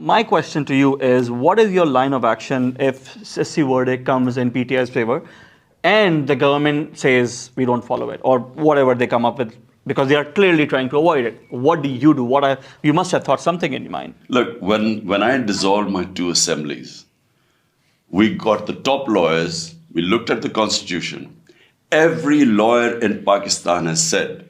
My question to you is, what is your line of action if SSC verdict comes in PTI's favor and the government says we don't follow it, or whatever they come up with, because they are clearly trying to avoid it? What do you do? You must have thought something in your mind. Look, when I dissolved my two assemblies, we got the top lawyers, we looked at the constitution. Every lawyer in Pakistan has said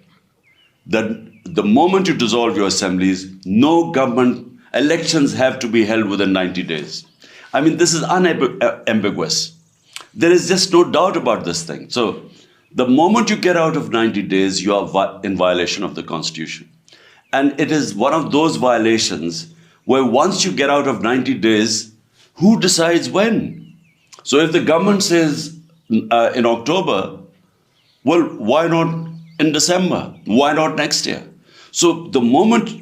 that the moment you dissolve your assemblies, no government elections have to be held within 90 days. I mean, this is unambiguous. There is just no doubt about this thing. So the moment you get out of 90 days, you are in violation of the constitution. And it is one of those violations where once you get out of 90 days, who decides when? So if the government says in October, well, why not in December? Why not next year? So the moment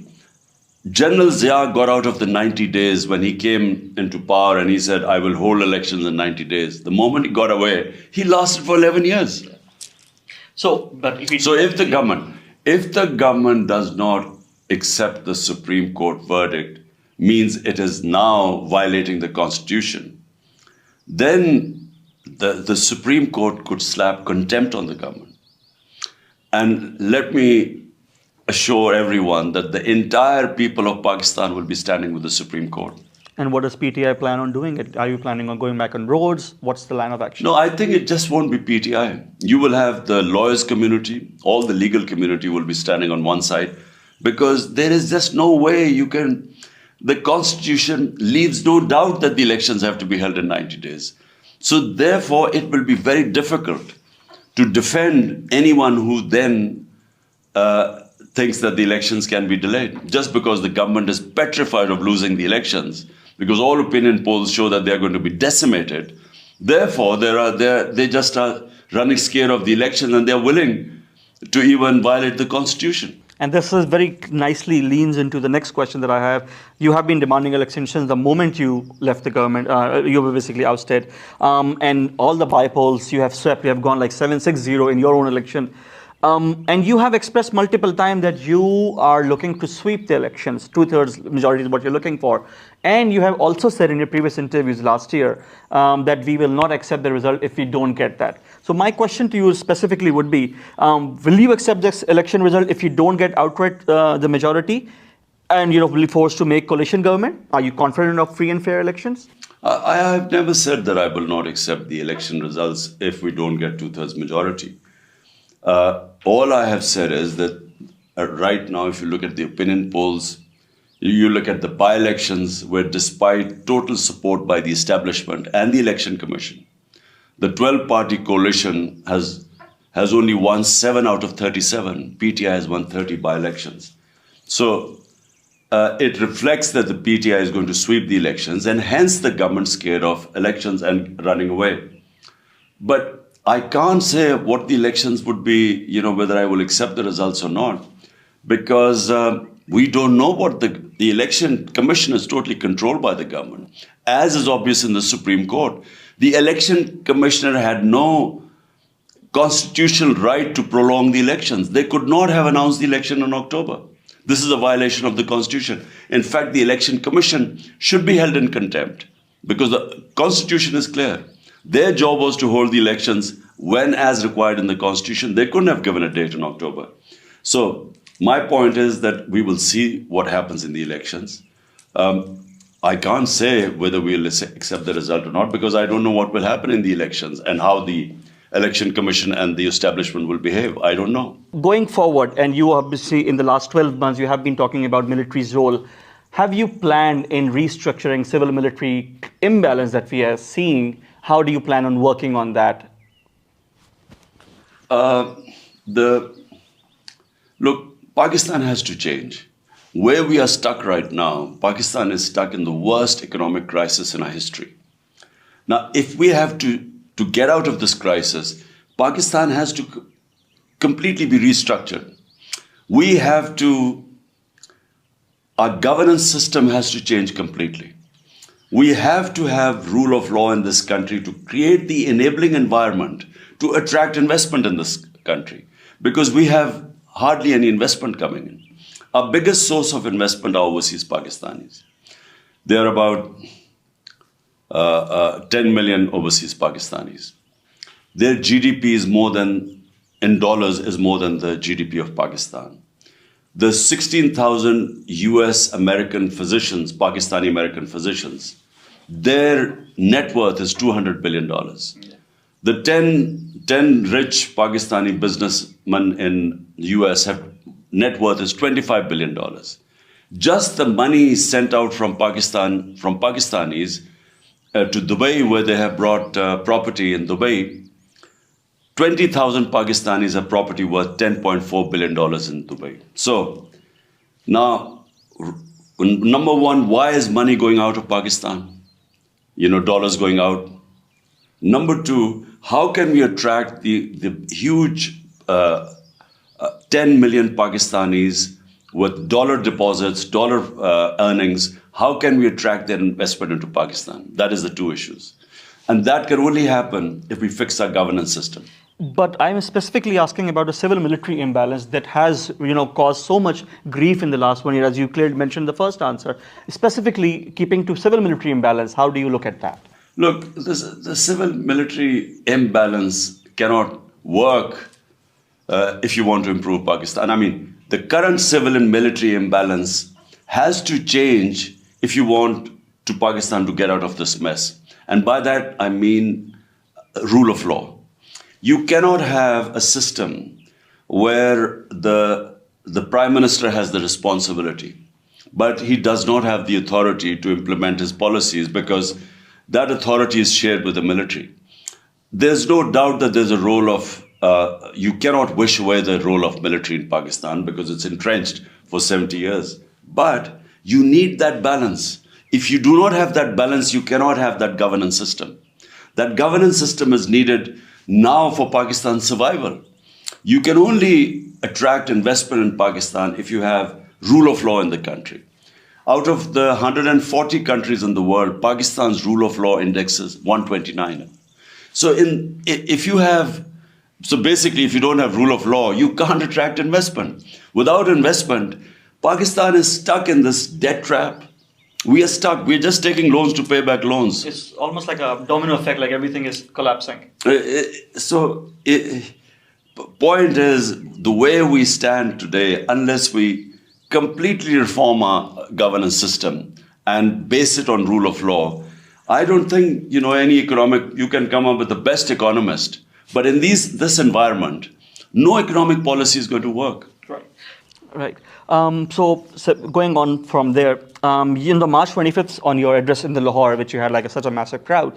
General Zia got out of the 90 days when he came into power and he said, I will hold elections in 90 days, the moment he got away, he lasted for 11 years. So if the government does not accept the Supreme Court verdict, means it is now violating the constitution, then the Supreme Court could slap contempt on the government. And let me assure everyone that the entire people of Pakistan will be standing with the Supreme Court. And what does PTI plan on doing? Are you planning on going back on roads? What's the line of action? No, I think it just won't be PTI. You will have the lawyers community, all the legal community will be standing on one side, because there is just no way you can. The constitution leaves no doubt that the elections have to be held in 90 days. So therefore, it will be very difficult to defend anyone who then thinks that the elections can be delayed, just because the government is petrified of losing the elections, because all opinion polls show that they are going to be decimated. Therefore, they just are running scared of the election, and they are willing to even violate the constitution. And this is very nicely leans into the next question that I have. You have been demanding elections the moment you left the government. You were basically ousted. And all the by-polls you have swept, you have gone like 7-6-0 in your own election. And you have expressed multiple times that you are looking to sweep the elections. 2/3 majority is what you're looking for. And you have also said in your previous interviews last year that we will not accept the result if we don't get that. So my question to you specifically would be, will you accept this election result if you don't get outright the majority and will be forced to make coalition government? Are you confident of free and fair elections? I have never said that I will not accept the election results if we don't get 2/3 majority. All I have said is that right now, if you look at the opinion polls, you look at the by-elections where despite total support by the establishment and the Election Commission, the 12-party coalition has only won 7 out of 37. PTI has won 30 by-elections. So it reflects that the PTI is going to sweep the elections, and hence the government scared of elections and running away. But I can't say what the elections would be, whether I will accept the results or not, because we don't know what the election commission is totally controlled by the government, as is obvious in the Supreme Court. The election commissioner had no constitutional right to prolong the elections. They could not have announced the election in October. This is a violation of the constitution. In fact, the election commission should be held in contempt, because the constitution is clear. Their job was to hold the elections when as required in the constitution. They couldn't have given a date in October. So my point is that we will see what happens in the elections. I can't say whether we'll accept the result or not, because I don't know what will happen in the elections and how the election commission and the establishment will behave. I don't know. Going forward, and you obviously in the last 12 months, you have been talking about military's role. Have you planned in restructuring civil-military imbalance that we are seeing? How do you plan on working on that? Look, Pakistan has to change. Where we are stuck right now, Pakistan is stuck in the worst economic crisis in our history. Now, if we have to get out of this crisis, Pakistan has to completely be restructured. Our governance system has to change completely. We have to have rule of law in this country to create the enabling environment to attract investment in this country, because we have hardly any investment coming in. Our biggest source of investment are overseas Pakistanis. there are about 10 million overseas Pakistanis. Their GDP is in dollars, is more than the GDP of Pakistan. The 16,000 US American physicians, Pakistani American physicians, their net worth is $200 billion. Yeah. The 10 rich Pakistani businessmen in the US have net worth is $25 billion. Just the money sent out from Pakistan, from Pakistanis to Dubai, where they have brought property in Dubai, 20,000 Pakistanis have property worth $10.4 billion in Dubai. So now, number one, why is money going out of Pakistan? Dollars going out. Number two, how can we attract the huge 10 million Pakistanis with dollar deposits, dollar earnings? How can we attract their investment into Pakistan? That is the two issues. And that can only happen if we fix our governance system. But I'm specifically asking about a civil-military imbalance that has, caused so much grief in the last 1 year, as you clearly mentioned in the first answer. Specifically, keeping to civil-military imbalance, how do you look at that? Look, the civil-military imbalance cannot work if you want to improve Pakistan. I mean, the current civil and military imbalance has to change if you want Pakistan to get out of this mess. And by that, I mean rule of law. You cannot have a system where the Prime Minister has the responsibility, but he does not have the authority to implement his policies because that authority is shared with the military. There's no doubt that there's a role of, you cannot wish away the role of military in Pakistan because it's entrenched for 70 years. But you need that balance. If you do not have that balance, you cannot have that governance system. That governance system is needed now for Pakistan's survival. You can only attract investment in Pakistan if you have rule of law in the country. Out of the 140 countries in the world, Pakistan's rule of law index is 129. So if you don't have rule of law, you can't attract investment. Without investment, Pakistan is stuck in this debt trap. We are stuck. We're just taking loans to pay back loans. It's almost like a domino effect, like everything is collapsing. Point is, the way we stand today, unless we completely reform our governance system and base it on rule of law, I don't think, any you can come up with the best economist. But in this environment, no economic policy is going to work. Right. So going on from there, in the March 25th, on your address in the Lahore, which you had such a massive crowd,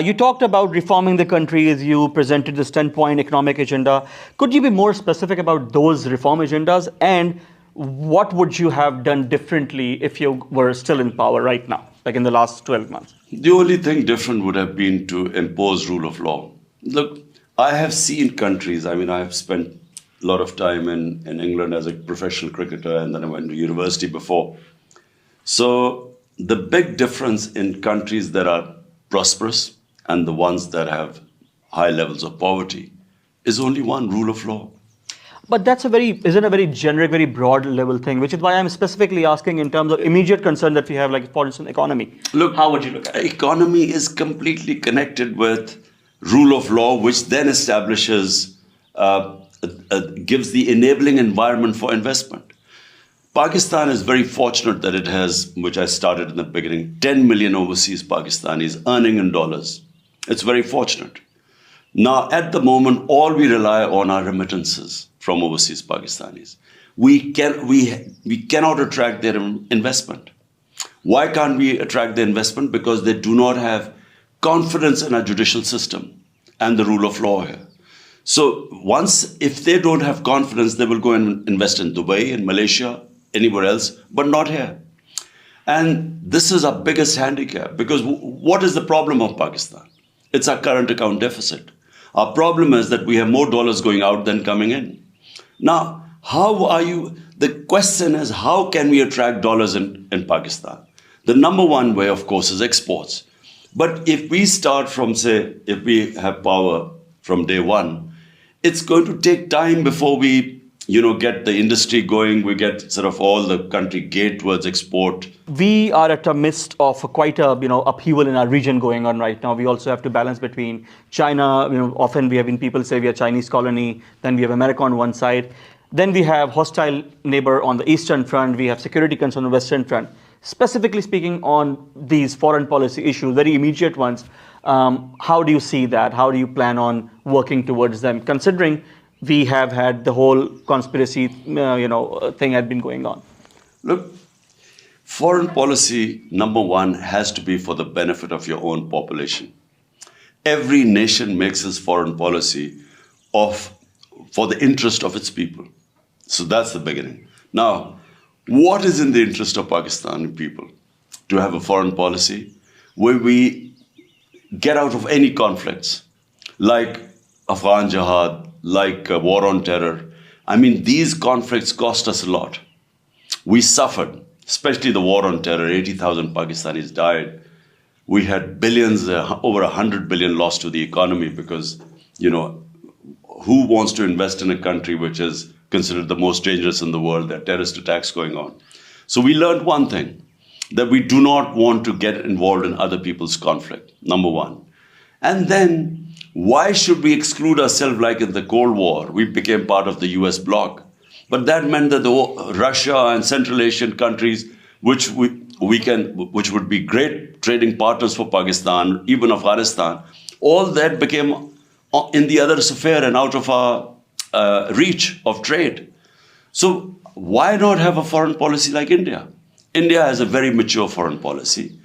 you talked about reforming the country as you presented this 10-point economic agenda. Could you be more specific about those reform agendas, and what would you have done differently if you were still in power right now, like in the last 12 months? The only thing different would have been to impose rule of law. Look, I have seen countries, I have spent a lot of time in England as a professional cricketer, and then I went to university before. So the big difference in countries that are prosperous and the ones that have high levels of poverty is only one: rule of law. But that's isn't a very generic, very broad level thing, which is why I'm specifically asking in terms of immediate concern that we have, for instance, economy. Look, how would you look at it? Economy is completely connected with rule of law, which then establishes, gives the enabling environment for investment. Pakistan is very fortunate that it has, which I started in the beginning, 10 million overseas Pakistanis earning in dollars. It's very fortunate. Now, at the moment, all we rely on are remittances from overseas Pakistanis. We cannot attract their investment. Why can't we attract their investment? Because they do not have confidence in our judicial system and the rule of law here. So if they don't have confidence, they will go and invest in Dubai, in Malaysia, anywhere else, but not here. And this is our biggest handicap, because what is the problem of Pakistan? It's our current account deficit. Our problem is that we have more dollars going out than coming in. Now, the question is, how can we attract dollars in Pakistan? The number one way, of course, is exports. But if we start from, if we have power from day one, it's going to take time before we get the industry going. We get sort of all the country geared towards export. We are at the midst of quite a upheaval in our region going on right now. We also have to balance between China. Often we have been people say we are Chinese colony. Then we have America on one side. Then we have hostile neighbor on the eastern front. We have security concern on the western front. Specifically speaking on these foreign policy issues, very immediate ones, how do you see that? How do you plan on working towards them, considering we have had the whole conspiracy, thing had been going on? Look, foreign policy, number one, has to be for the benefit of your own population. Every nation makes its foreign policy for the interest of its people. So that's the beginning. Now, what is in the interest of Pakistani people? To have a foreign policy where we get out of any conflicts, like Afghan jihad, like war on terror. I mean, these conflicts cost us a lot. We suffered, especially the war on terror. 80,000 Pakistanis died. We had billions, over 100 billion lost to the economy because, who wants to invest in a country which is considered the most dangerous in the world? There are terrorist attacks going on. So we learned one thing, that we do not want to get involved in other people's conflict, number one. And then, why should we exclude ourselves like in the Cold War? We became part of the US bloc. But that meant that Russia and Central Asian countries, which would be great trading partners for Pakistan, even Afghanistan, all that became in the other sphere and out of our reach of trade. So why not have a foreign policy like India? India has a very mature foreign policy.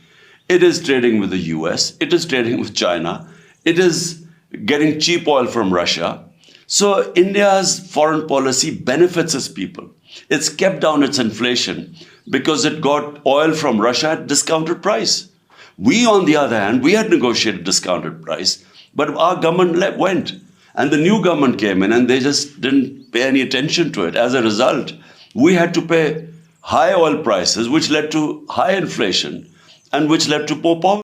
It is trading with the US. It is trading with China. It is getting cheap oil from Russia. So India's foreign policy benefits its people. It's kept down its inflation because it got oil from Russia at discounted price. We, on the other hand, we had negotiated discounted price, but our government went. And the new government came in and they just didn't pay any attention to it. As a result, we had to pay high oil prices, which led to high inflation and which led to poor poverty.